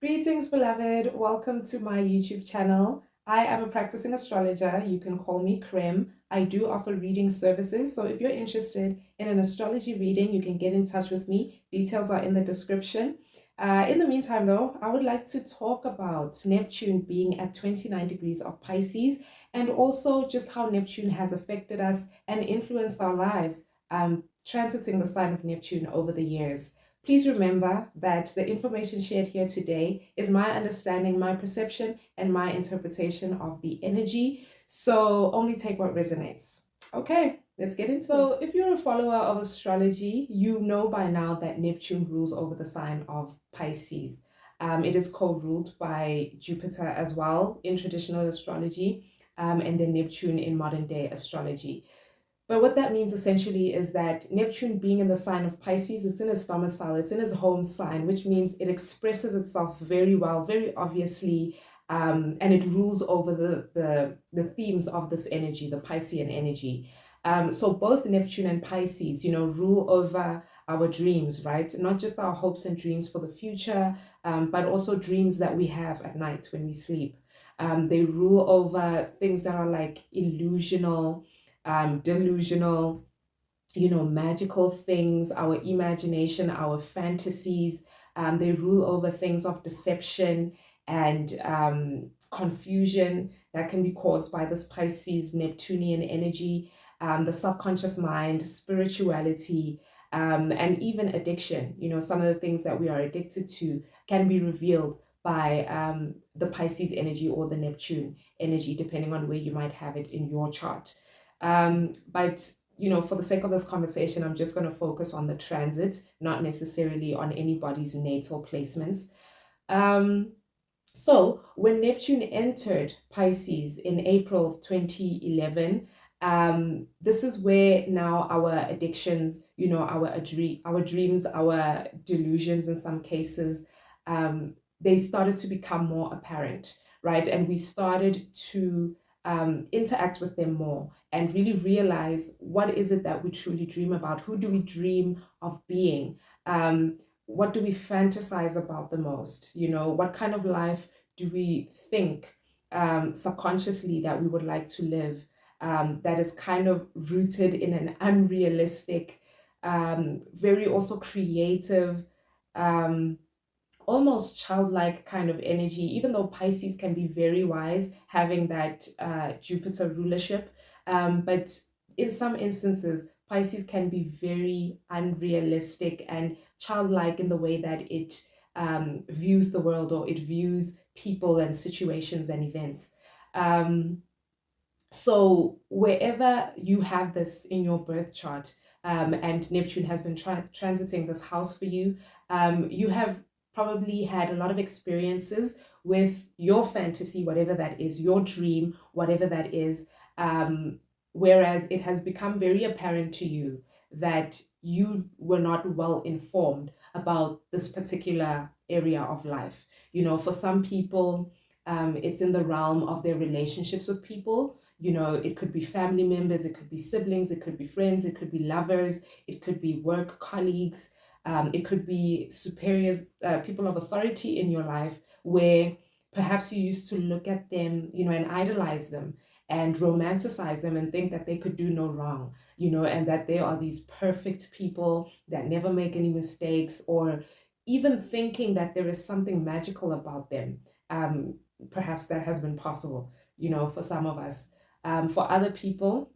Greetings, beloved. Welcome to my YouTube channel. I am a practicing astrologer. You can call me Krem. I do offer reading services. So if you're interested in an astrology reading, you can get in touch with me. Details are in the description. In the meantime, though, I would like to talk about Neptune being at 29 degrees of Pisces and also just how Neptune has affected us and influenced our lives, transiting the sign of Neptune over the years. Please remember that the information shared here today is my understanding, my perception, and my interpretation of the energy. So only take what resonates. Okay, let's get into it. So, if you're a follower of astrology, you know by now that Neptune rules over the sign of Pisces. It is co-ruled by Jupiter as well in traditional astrology, and then Neptune in modern day astrology. But what that means essentially is that Neptune being in the sign of Pisces, it's in his domicile, it's in his home sign, which means it expresses itself very well, very obviously, and it rules over the themes of this energy, the Piscean energy. So both Neptune and Pisces, rule over our dreams, right? Not just our hopes and dreams for the future, but also dreams that we have at night when we sleep. They rule over things that are like illusional, delusional, magical things, our imagination, our fantasies. They rule over things of deception and confusion that can be caused by this Pisces Neptunian energy, the subconscious mind, spirituality, and even addiction. Some of the things that we are addicted to can be revealed by the Pisces energy or the Neptune energy, depending on where you might have it in your chart. But for the sake of this conversation, I'm just going to focus on the transit, not necessarily on anybody's natal placements. So when Neptune entered Pisces in April of 2011, this is where now our addictions, our dreams, our delusions in some cases, they started to become more apparent, right? And we started to interact with them more and really realize what is it that we truly dream about? Who do we dream of being? What do we fantasize about the most? What kind of life do we think subconsciously that we would like to live, that is kind of rooted in an unrealistic, very also creative, almost childlike kind of energy, even though Pisces can be very wise, having that Jupiter rulership. But in some instances, Pisces can be very unrealistic and childlike in the way that it views the world, or it views people and situations and events. So wherever you have this in your birth chart, and Neptune has been transiting this house for you, you have probably had a lot of experiences with your fantasy, whatever that is, your dream, whatever that is, whereas it has become very apparent to you that you were not well informed about this particular area of life. For some people, it's in the realm of their relationships with people. It could be family members, it could be siblings, it could be friends, it could be lovers, it could be work colleagues, it could be superiors, people of authority in your life, where perhaps you used to look at them, and idolize them and romanticize them and think that they could do no wrong, and that they are these perfect people that never make any mistakes, or even thinking that there is something magical about them. Perhaps that has been possible, for some of us. For other people,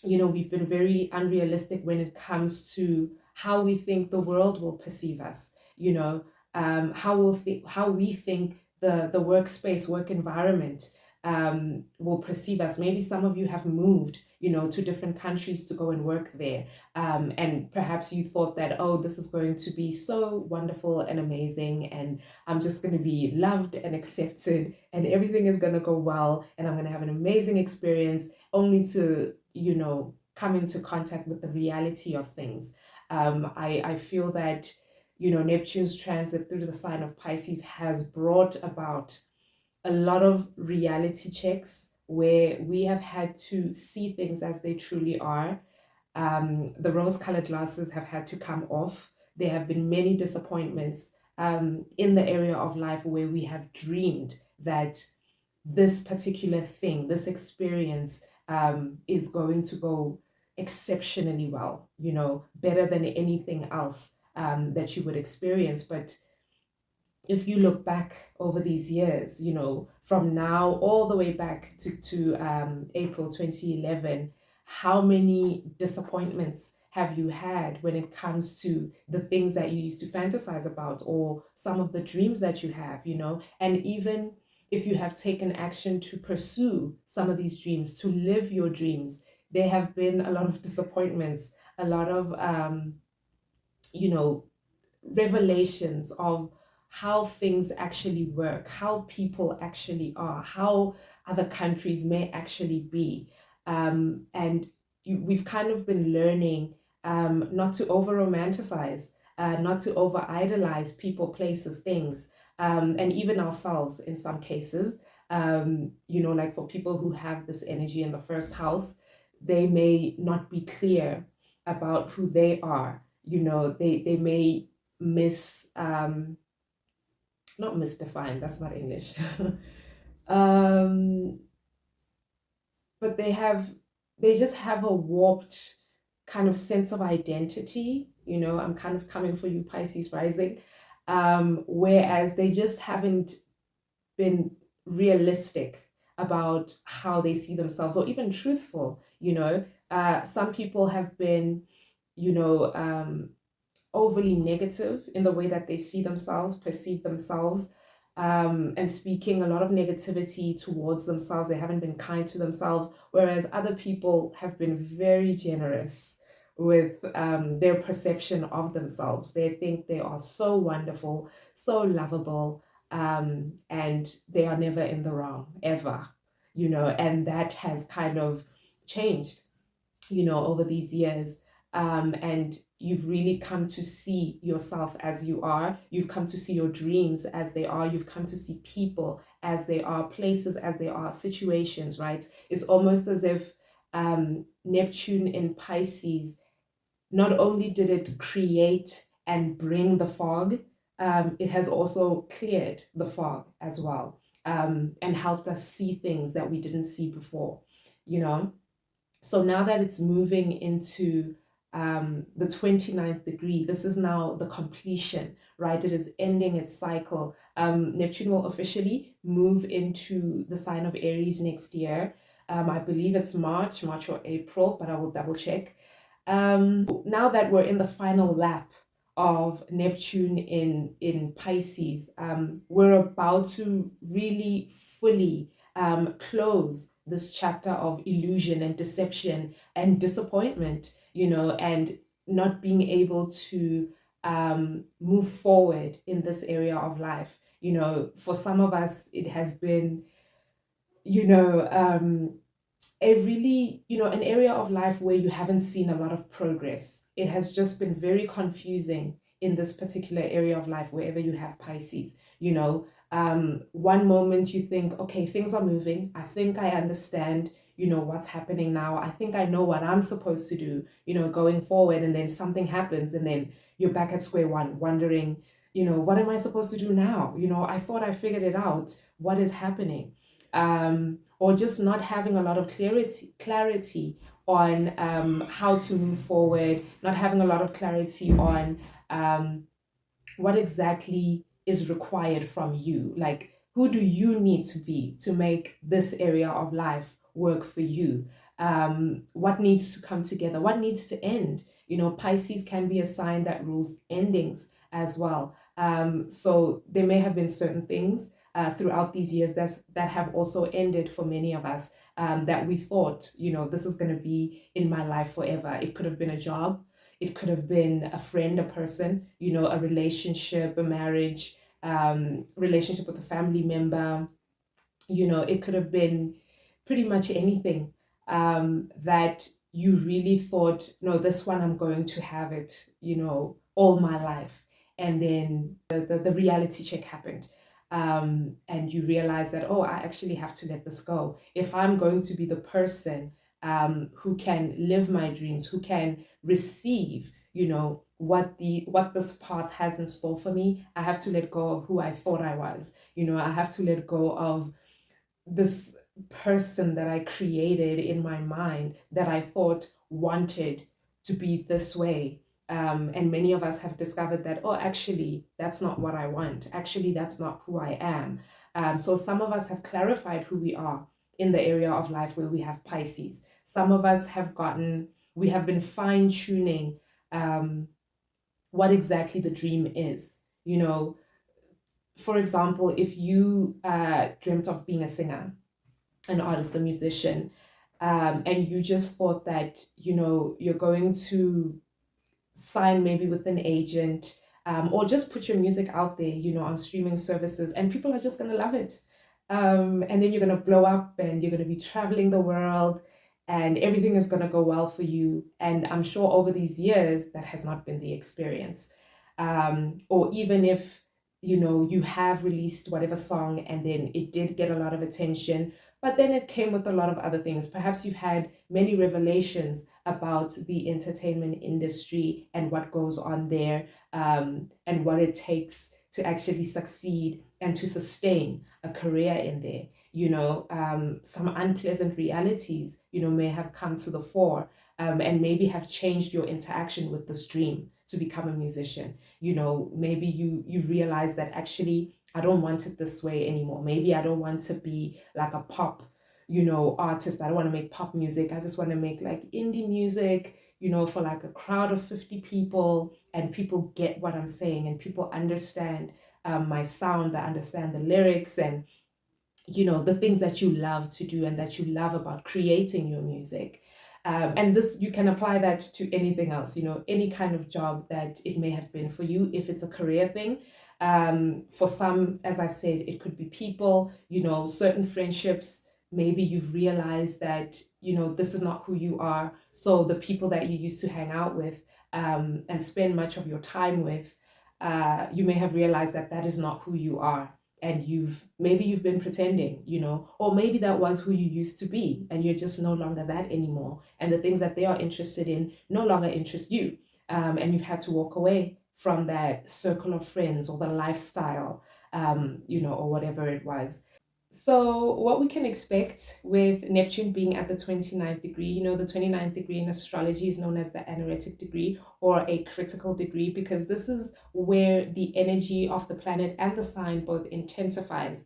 we've been very unrealistic when it comes to how we think the world will perceive us, how we think the workspace, work environment will perceive us. Maybe some of you have moved, to different countries to go and work there. And perhaps you thought that, oh, this is going to be so wonderful and amazing, and I'm just going to be loved and accepted, and everything is going to go well, and I'm going to have an amazing experience, only to, come into contact with the reality of things. I feel that, Neptune's transit through the sign of Pisces has brought about a lot of reality checks where we have had to see things as they truly are. The rose colored glasses have had to come off. There have been many disappointments in the area of life where we have dreamed that this particular thing, this experience, is going to go exceptionally well, better than anything else that you would experience. But if you look back over these years, from now all the way back to April 2011, how many disappointments have you had when it comes to the things that you used to fantasize about, or some of the dreams that you have, and even if you have taken action to pursue some of these dreams, to live your dreams, there have been a lot of disappointments, a lot of, you know, revelations of how things actually work, how people actually are, how other countries may actually be. And we've kind of been learning not to over romanticize, not to over idolize people, places, things, and even ourselves in some cases. Like for people who have this energy in the first house, they may not be clear about who they are. They may mis not misdefined, that's not English. um but they just have a warped kind of sense of identity. I'm kind of coming for you, Pisces rising. Whereas they just haven't been realistic about how they see themselves, or even truthful. Some people have been, you know overly negative in the way that they see themselves, perceive themselves, and speaking a lot of negativity towards themselves. They haven't been kind to themselves, whereas other people have been very generous with their perception of themselves. They think they are so wonderful, so lovable, and they are never in the wrong, ever, and that has kind of changed over these years. And you've really come to see yourself as you are. You've come to see your dreams as they are. You've come to see people as they are, places as they are, situations, right? It's almost as if Neptune in Pisces, not only did it create and bring the fog, it has also cleared the fog as well, and helped us see things that we didn't see before, you know? So now that it's moving into the 29th degree, this is now the completion, right? It is ending its cycle. Neptune will officially move into the sign of Aries next year. I believe it's March or April, but I will double check. Now that we're in the final lap of Neptune in Pisces, we're about to really fully close this chapter of illusion and deception and disappointment, and not being able to move forward in this area of life. For some of us, it has been, you know, a really, an area of life where you haven't seen a lot of progress. It has just been very confusing in this particular area of life, wherever you have Pisces. One moment you think, okay, things are moving. I think I understand, what's happening now. I think I know what I'm supposed to do, going forward. And then something happens, and then you're back at square one, wondering, what am I supposed to do now? I thought I figured it out. What is happening? Or just not having a lot of clarity on how to move forward, not having a lot of clarity on what exactly is required from you. Like, who do you need to be to make this area of life work for you? What needs to come together? What needs to end? Pisces can be a sign that rules endings as well. So there may have been certain things throughout these years that have also ended for many of us, that we thought, this is going to be in my life forever. It could have been a job. It could have been a friend, a person, a relationship, a marriage, relationship with a family member. It could have been pretty much anything, that you really thought, no, this one I'm going to have it, all my life. And then the reality check happened. And you realize that, oh, I actually have to let this go. If I'm going to be the person who can live my dreams, who can receive, what this path has in store for me. I have to let go of who I thought I was. I have to let go of this person that I created in my mind that I thought wanted to be this way. And many of us have discovered that, oh, actually, that's not what I want. Actually, that's not who I am. So some of us have clarified who we are in the area of life where we have Pisces. Some of us we have been fine tuning what exactly the dream is. For example, if you dreamt of being a singer, an artist, a musician, and you just thought that, you're going to sign maybe with an agent, or just put your music out there, on streaming services, and people are just going to love it. And then you're going to blow up and you're going to be traveling the world and everything is going to go well for you. And I'm sure over these years, that has not been the experience. Or even if, you have released whatever song and then it did get a lot of attention, but then it came with a lot of other things. Perhaps you've had many revelations about the entertainment industry and what goes on there, and what it takes to actually succeed and to sustain a career in there. Some unpleasant realities, may have come to the fore, and maybe have changed your interaction with this dream to become a musician. Maybe you realize that actually I don't want it this way anymore. Maybe I don't want to be like a pop, artist. I don't want to make pop music. I just want to make like indie music, for like a crowd of 50 people, and people get what I'm saying and people understand my sound, they understand the lyrics, and the things that you love to do and that you love about creating your music. And this, you can apply that to anything else, any kind of job that it may have been for you, if it's a career thing. For some, as I said, it could be people, certain friendships. Maybe you've realized that, this is not who you are. So the people that you used to hang out with, and spend much of your time with, you may have realized that that is not who you are, and you've been pretending, or maybe that was who you used to be and you're just no longer that anymore, and the things that they are interested in no longer interest you, and you've had to walk away from that circle of friends or the lifestyle, or whatever it was. So, what we can expect with Neptune being at the 29th degree, the 29th degree in astrology is known as the anaretic degree or a critical degree, because this is where the energy of the planet and the sign both intensifies,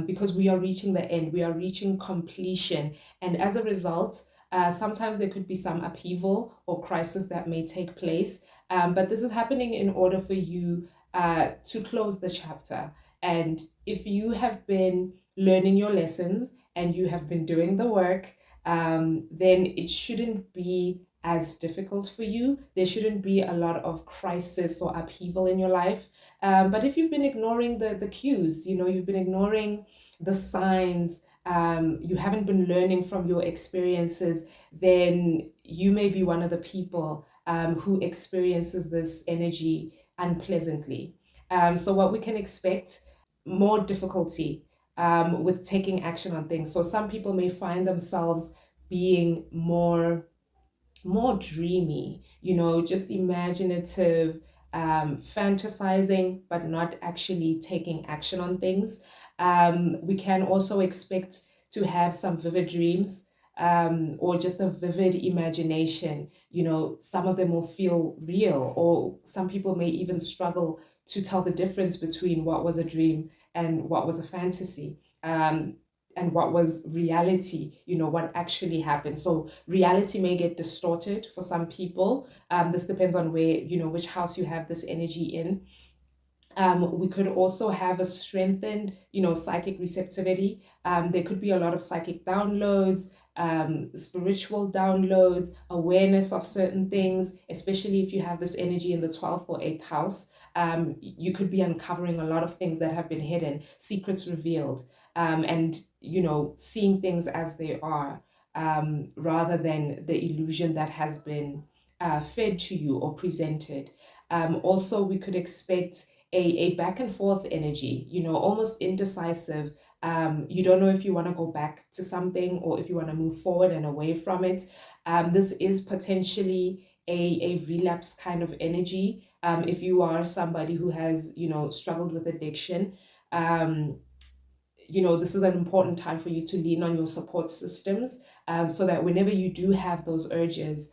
because we are reaching the end, we are reaching completion. And as a result, sometimes there could be some upheaval or crisis that may take place. But this is happening in order for you to close the chapter. And if you have been learning your lessons and you have been doing the work, then it shouldn't be as difficult for you. There shouldn't be a lot of crisis or upheaval in your life. But if you've been ignoring the cues, you've been ignoring the signs, you haven't been learning from your experiences, then you may be one of the people who experiences this energy unpleasantly. So what we can expect, more difficulty with taking action on things. So some people may find themselves being more dreamy, just imaginative, fantasizing, but not actually taking action on things. We can also expect to have some vivid dreams, or just a vivid imagination. Some of them will feel real, or some people may even struggle to tell the difference between what was a dream and what was a fantasy. And what was reality, what actually happened. So reality may get distorted for some people. This depends on where, which house you have this energy in. We could also have a strengthened, psychic receptivity. There could be a lot of psychic downloads, spiritual downloads, awareness of certain things, especially if you have this energy in the 12th or 8th house. You could be uncovering a lot of things that have been hidden, secrets revealed, and, seeing things as they are, rather than the illusion that has been fed to you or presented. Also, we could expect a back and forth energy, almost indecisive. You don't know if you want to go back to something or if you want to move forward and away from it. This is potentially a relapse kind of energy. If you are somebody who has, struggled with addiction, um, this is an important time for you to lean on your support systems, so that whenever you do have those urges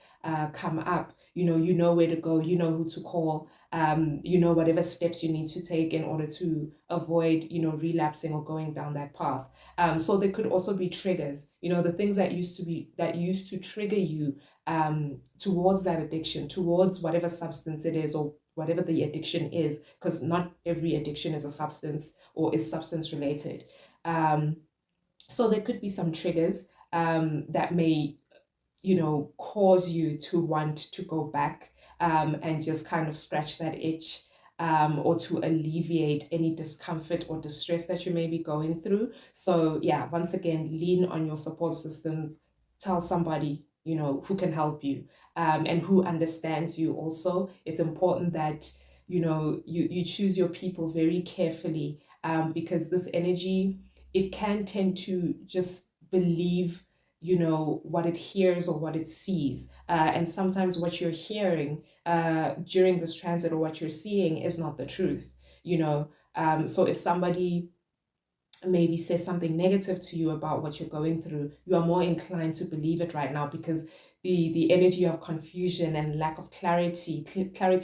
come up, you know where to go, you know who to call, whatever steps you need to take in order to avoid, relapsing or going down that path. So there could also be triggers, the things that used to trigger you towards that addiction, towards whatever substance it is or whatever the addiction is, because not every addiction is a substance or is substance related. Um, so there could be some triggers that may, cause you to want to go back and just kind of scratch that itch, or to alleviate any discomfort or distress that you may be going through. So, yeah, once again, lean on your support systems. Tell somebody, who can help you, and who understands you also. It's important that, you choose your people very carefully, because this energy, it can tend to just believe, what it hears or what it sees. And sometimes what you're hearing during this transit or what you're seeing is not the truth, you know. So if somebody maybe says something negative to you about what you're going through, you are more inclined to believe it right now, because the energy of confusion and lack of clarity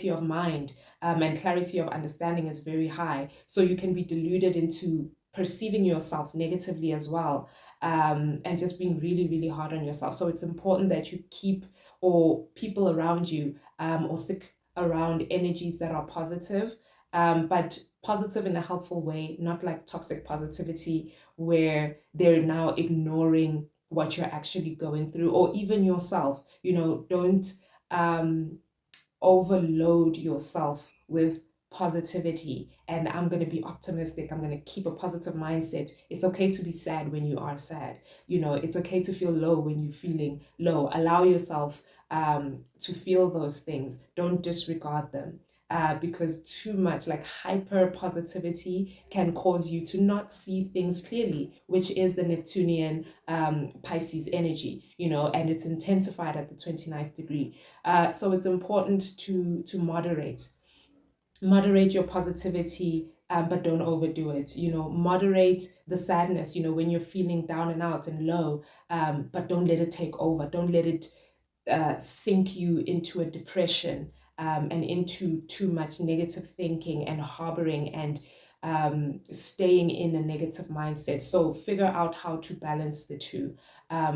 of mind, and clarity of understanding is very high. So you can be deluded into perceiving yourself negatively as well, and just being really, really hard on yourself. So it's important that you keep, or people around you, or stick around energies that are positive, but positive in a helpful way, not like toxic positivity where they're now ignoring what you're actually going through, or even yourself. Don't um, overload yourself with positivity and I'm going to be optimistic, I'm going to keep a positive mindset. It's okay to be sad when you are sad. It's okay to feel low when you're feeling low. Allow yourself to feel those things. Don't disregard them. Because too much, like hyper positivity, can cause you to not see things clearly, which is the Neptunian Pisces energy, and it's intensified at the 29th degree. So it's important to moderate your positivity, but don't overdo it. Moderate the sadness, when you're feeling down and out and low, but don't let it take over. Don't let it sink you into a depression, and into too much negative thinking and harboring and staying in a negative mindset. So figure out how to balance the two,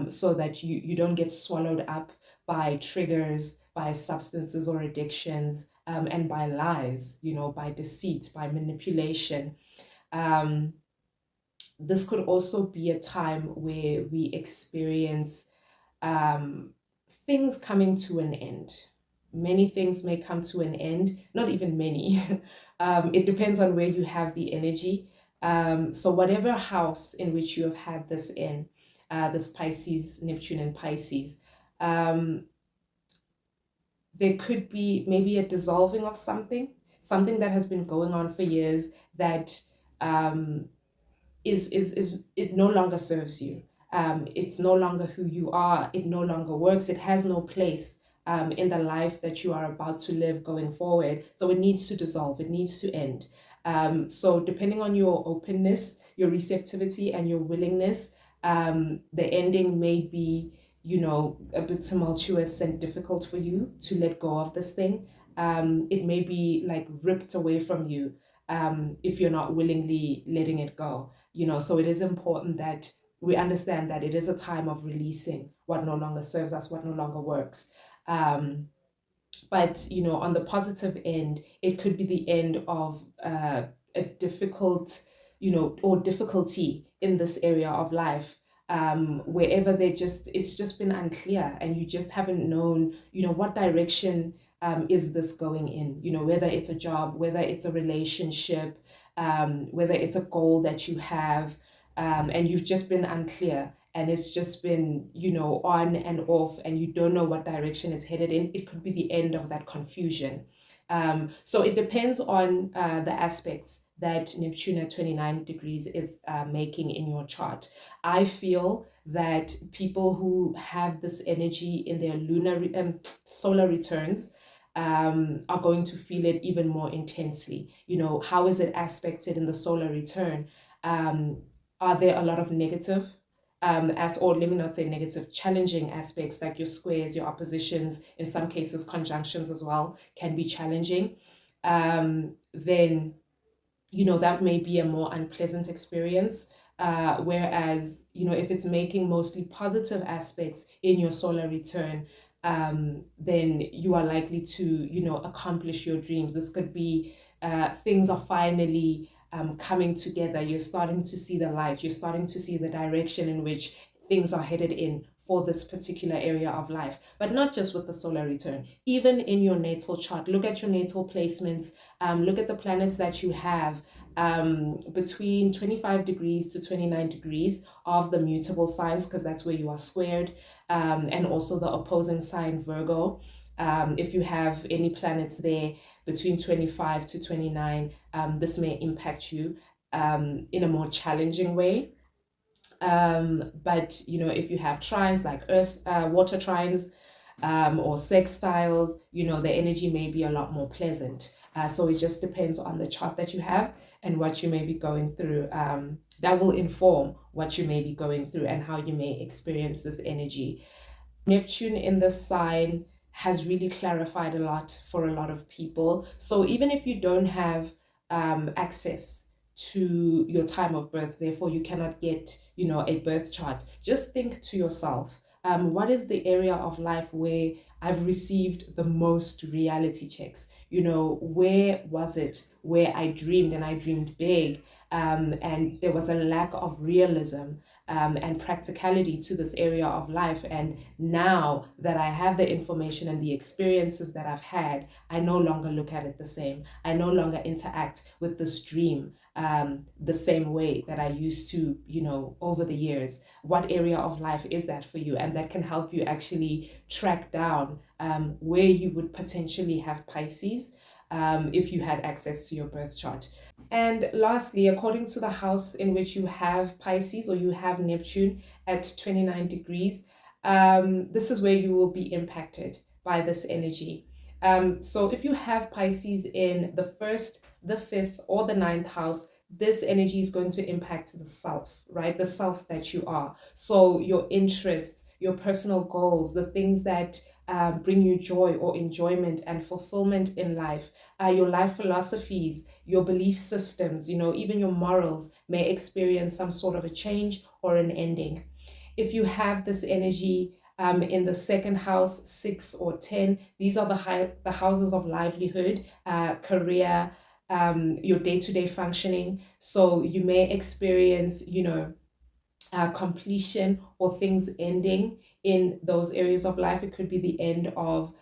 so that you don't get swallowed up by triggers, by substances or addictions, and by lies, by deceit, by manipulation. Um, this could also be a time where we experience um, things coming to an end. Many things may come to an end, not even many. It depends on where you have the energy. So, whatever house in which you have had this in, this Pisces, Neptune, and Pisces, um, there could be maybe a dissolving of something that has been going on for years that um, is it no longer serves you. It's no longer who you are. It no longer works. It has no place in the life that you are about to live going forward. So it needs to dissolve. It needs to end. So depending on your openness, your receptivity, and your willingness, the ending may be, a bit tumultuous and difficult for you to let go of this thing. It may be like ripped away from you, if you're not willingly letting it go. So it is important that we understand that it is a time of releasing what no longer serves us, what no longer works. um, but on the positive end, it could be the end of a difficult, or difficulty in this area of life, wherever it's just been unclear and you just haven't known, what direction is this going in, whether it's a job, whether it's a relationship, whether it's a goal that you have, and you've just been unclear and it's just been, on and off, and you don't know what direction it's headed in. It could be the end of that confusion. So it depends on the aspects that Neptune at 29 degrees is making in your chart. I feel that people who have this energy in their solar returns are going to feel it even more intensely. How is it aspected in the solar return? Are there a lot of negative or let me not say negative, challenging aspects like your squares, your oppositions, in some cases conjunctions as well can be challenging. Then that may be a more unpleasant experience. Whereas, if it's making mostly positive aspects in your solar return, then you are likely to, accomplish your dreams. This could be things are finally coming together. You're starting to see the light. You're starting to see the direction in which things are headed in for this particular area of life. But not just with the solar return, even in your natal chart. Look at your natal placements. Look at the planets that you have between 25 degrees to 29 degrees of the mutable signs, because that's where you are squared, and also the opposing sign Virgo. If you have any planets there between 25 to 29, this may impact you in a more challenging way. But if you have trines like earth, water trines, or sextiles, the energy may be a lot more pleasant. So it just depends on the chart that you have and what you may be going through. That will inform what you may be going through and how you may experience this energy. Neptune in this sign has really clarified a lot for a lot of people. So even if you don't have access to your time of birth, therefore you cannot get, a birth chart, just think to yourself, what is the area of life where I've received the most reality checks? Where was it where I dreamed and I dreamed big, and there was a lack of realism and practicality to this area of life. And now that I have the information and the experiences that I've had, I no longer look at it the same. I no longer interact with this dream the same way that I used to, over the years. What area of life is that for you? And that can help you actually track down where you would potentially have Pisces if you had access to your birth chart. And lastly, according to the house in which you have Pisces or you have Neptune at 29 degrees, this is where you will be impacted by this energy. So if you have Pisces in the first, the fifth, or the ninth house, this energy is going to impact the self, right? The self that you are. So your interests, your personal goals, the things that bring you joy or enjoyment and fulfillment in life, your life philosophies, your belief systems, even your morals may experience some sort of a change or an ending. If you have this energy in the second house, 6 or 10, these are the houses of livelihood, career, your day-to-day functioning. So you may experience, completion or things ending in those areas of life. It could be the end of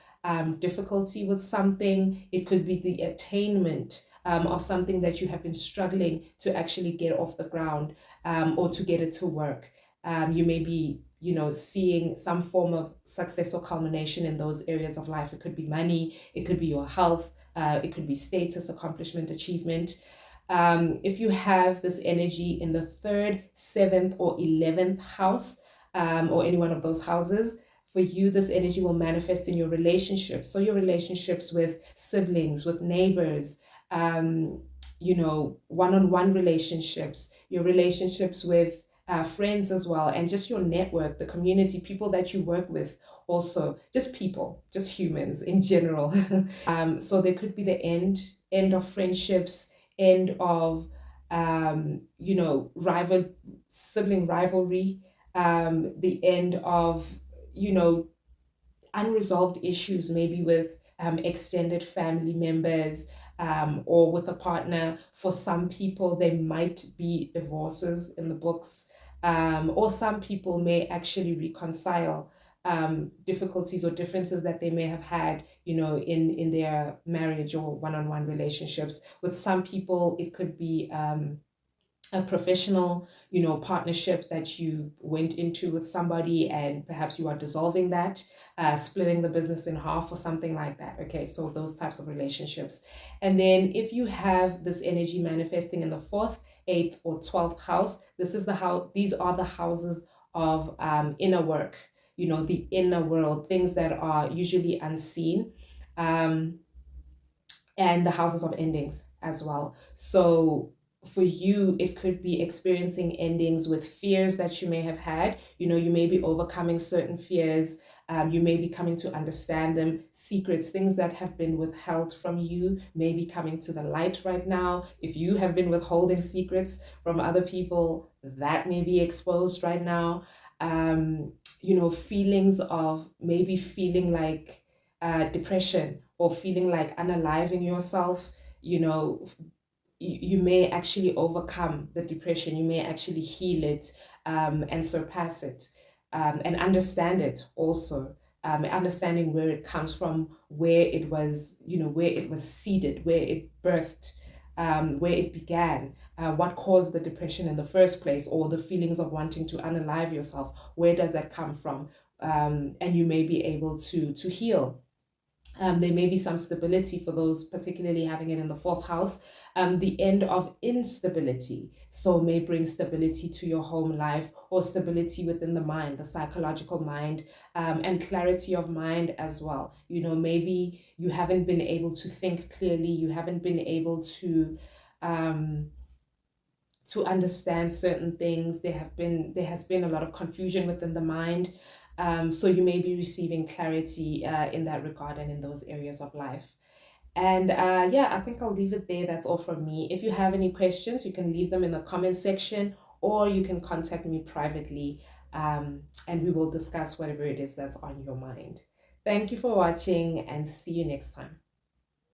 difficulty with something. It could be the attainment of something that you have been struggling to actually get off the ground, or to get it to work. You may be, seeing some form of success or culmination in those areas of life. It could be money, it could be your health, it could be status, accomplishment, achievement. If you have this energy in the third, seventh, or 11th house, or any one of those houses, for you, this energy will manifest in your relationships. So your relationships with siblings, with neighbors, one-on-one relationships, your relationships with friends as well, and just your network, the community, people that you work with, also just people, just humans in general. So there could be the end of friendships, end of sibling rivalry, the end of unresolved issues, maybe with extended family members, or with a partner. For some people, there might be divorces in the books, or some people may actually reconcile difficulties or differences that they may have had, in their marriage or one-on-one relationships. With some people, it could be a professional, partnership that you went into with somebody, and perhaps you are dissolving that, splitting the business in half or something like that. Okay, so those types of relationships. And then if you have this energy manifesting in the fourth, eighth, or 12th house, this is the house, these are the houses of inner work, the inner world, things that are usually unseen. Um, and the houses of endings as well. So for you, it could be experiencing endings with fears that you may have had. You may be overcoming certain fears. You may be coming to understand them. Secrets, things that have been withheld from you, may be coming to the light right now. If you have been withholding secrets from other people, that may be exposed right now. Feelings of maybe feeling like depression, or feeling like unaliving yourself, you may actually overcome the depression. You may actually heal it, and surpass it, and understand it also. Understanding where it comes from, where it was, where it was seeded, where it birthed, where it began, what caused the depression in the first place, or the feelings of wanting to unalive yourself. Where does that come from? And you may be able to heal. There may be some stability for those, particularly having it in the fourth house. The end of instability, so may bring stability to your home life, or stability within the mind, the psychological mind, and clarity of mind as well. Maybe you haven't been able to think clearly, you haven't been able um, to understand certain things. There has been a lot of confusion within the mind. So you may be receiving clarity in that regard and in those areas of life. And yeah, I think I'll leave it there. That's all from me. If you have any questions, you can leave them in the comment section, or you can contact me privately, and we will discuss whatever it is that's on your mind. Thank you for watching, and see you next time.